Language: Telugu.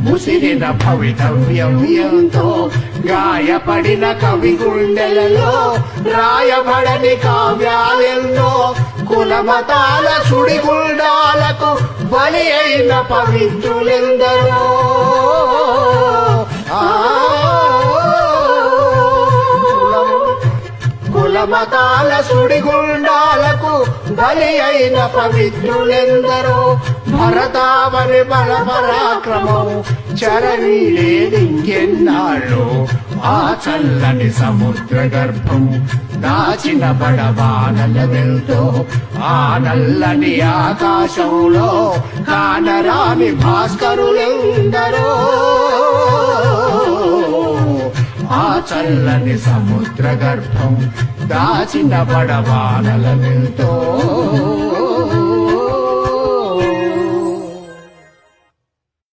ముసిరిన భవితవ్యం ఎంతో గాయపడిన కవి గుండెలలో రాయబడని కావ్యాలెన్నో కులమతాల సుడిగుండాలకు బలి అయిన పవిత్రులెందరో కులమతాల సుడిగుండాలకు బలి అయిన పవిత్రులెందరో భరతావరి బల పరాక్రమం చెరవీడేదింకెన్నాళ్ళు ఆ చల్లని సముద్ర గర్భం దాచిన బడబానల వెళ్తో ఆ నల్లని ఆకాశంలో కానరాని భాస్కరులెందరో ఆ చల్లని సముద్ర గర్భం దాచిన బడబానల వెళ్తో